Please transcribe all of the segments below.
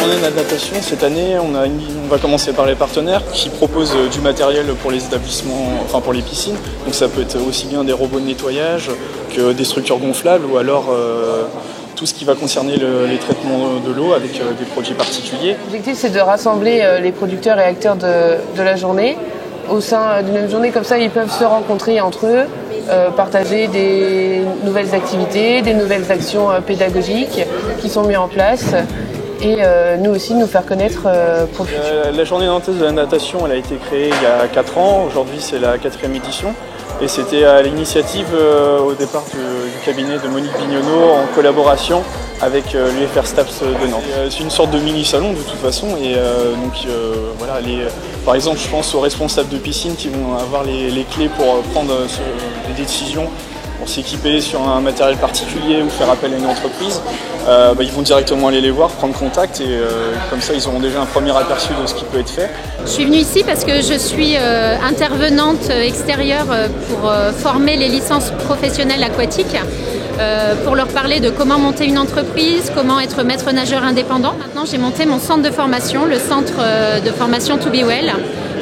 journée de la natation, cette année, on va commencer par les partenaires qui proposent du matériel pour les établissements, enfin pour les piscines. Donc ça peut être aussi bien des robots de nettoyage que des structures gonflables ou alors tout ce qui va concerner les traitements de l'eau avec des produits particuliers. L'objectif, c'est de rassembler les producteurs et acteurs de la journée. Au sein d'une même journée, comme ça, ils peuvent se rencontrer entre eux, partager des nouvelles activités, des nouvelles actions pédagogiques qui sont mises en place et nous aussi nous faire connaître pour le futur. La journée nantaise de la natation, elle a été créée il y a 4 ans, aujourd'hui c'est la 4e édition. Et c'était à l'initiative au départ du cabinet de Monique Bignonneau en collaboration avec l'UFR STAPS de Nantes. C'est une sorte de mini-salon de toute façon et voilà, par exemple je pense aux responsables de piscine qui vont avoir les clés pour prendre des décisions, pour s'équiper sur un matériel particulier ou faire appel à une entreprise. Ils vont directement aller les voir, prendre contact et comme ça ils auront déjà un premier aperçu de ce qui peut être fait. Je suis venue ici parce que je suis intervenante extérieure pour former les licences professionnelles aquatiques, pour leur parler de comment monter une entreprise, comment être maître nageur indépendant. Maintenant j'ai monté mon centre de formation, le centre de formation To Be Well,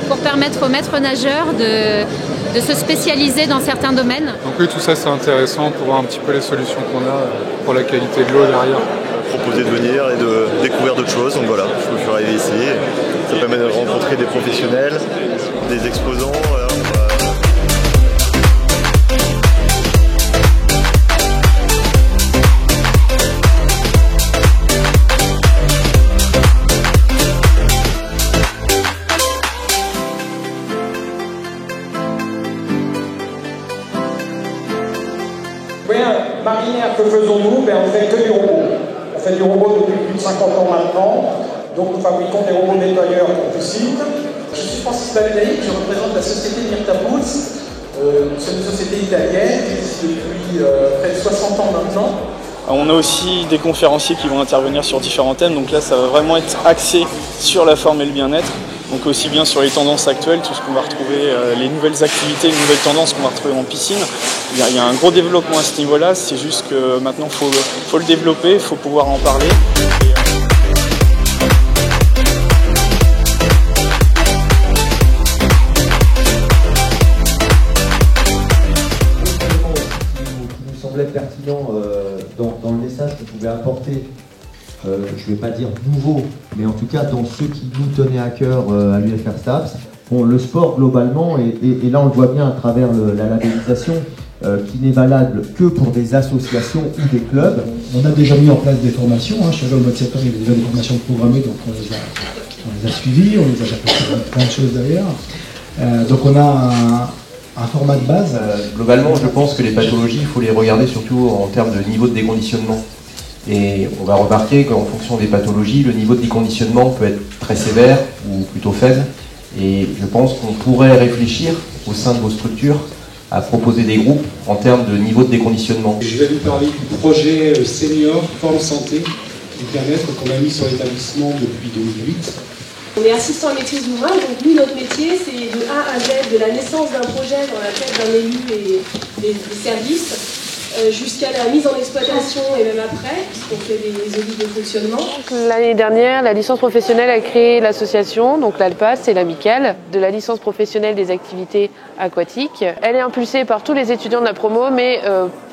pour permettre aux maîtres nageurs de se spécialiser dans certains domaines. Donc oui, tout ça c'est intéressant pour voir un petit peu les solutions qu'on a pour la qualité de l'eau derrière. Proposer de venir et de découvrir d'autres choses, donc voilà, je suis arrivé ici. Ça permet de rencontrer des professionnels, des exposants. Marinière, que faisons-nous? On fait que du robot. On fait du robot depuis plus de 50 ans maintenant. Donc nous fabriquons des robots nettoyeurs pour piscine. Je suis Francis Baldaïc, je représente la société Myrta Pools. C'est une société italienne qui existe depuis près de 60 ans maintenant. On a aussi des conférenciers qui vont intervenir sur différents thèmes. Donc là, ça va vraiment être axé sur la forme et le bien-être. Donc aussi bien sur les tendances actuelles, tout ce qu'on va retrouver, les nouvelles activités, les nouvelles tendances qu'on va retrouver en piscine. Il y a un gros développement à ce niveau-là, c'est juste que maintenant il faut le développer, il faut pouvoir en parler. Qui nous semblait pertinent dans le message qu'on pouvait apporter, je ne vais pas dire nouveau, mais en tout cas dans ceux qui nous tenaient à cœur à l'UFR STAPS. Bon, le sport globalement, et là on le voit bien à travers la labellisation, qui n'est valable que pour des associations ou des clubs. On a déjà mis en place des formations, je savais au mois de septembre il y avait déjà des formations programmées, donc on les a suivies, on les a fait plein de choses derrière. Donc on a un format de base. Globalement, je pense que les pathologies, il faut les regarder surtout en termes de niveau de déconditionnement. Et on va remarquer qu'en fonction des pathologies, le niveau de déconditionnement peut être très sévère ou plutôt faible. Et je pense qu'on pourrait réfléchir au sein de vos structures à proposer des groupes en termes de niveau de déconditionnement. Je vais vous parler du projet Senior Forme Santé et Bien-être qu'on a mis sur l'établissement depuis 2008. On est assistant à maîtrise d'ouvrage, donc nous, notre métier, c'est de A à Z, de la naissance d'un projet dans la tête d'un élu et des services, jusqu'à la mise en exploitation et même après, puisqu'on fait des audits de fonctionnement. L'année dernière, la licence professionnelle a créé l'association, donc l'ALPA, c'est l'amicale, de la licence professionnelle des activités aquatiques. Elle est impulsée par tous les étudiants de la promo, mais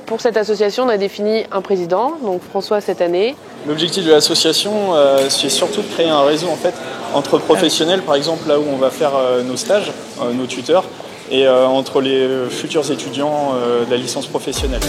pour cette association, on a défini un président, donc François cette année. L'objectif de l'association, c'est surtout de créer un réseau en fait, entre professionnels, par exemple là où on va faire nos stages, nos tuteurs, et entre les futurs étudiants de la licence professionnelle.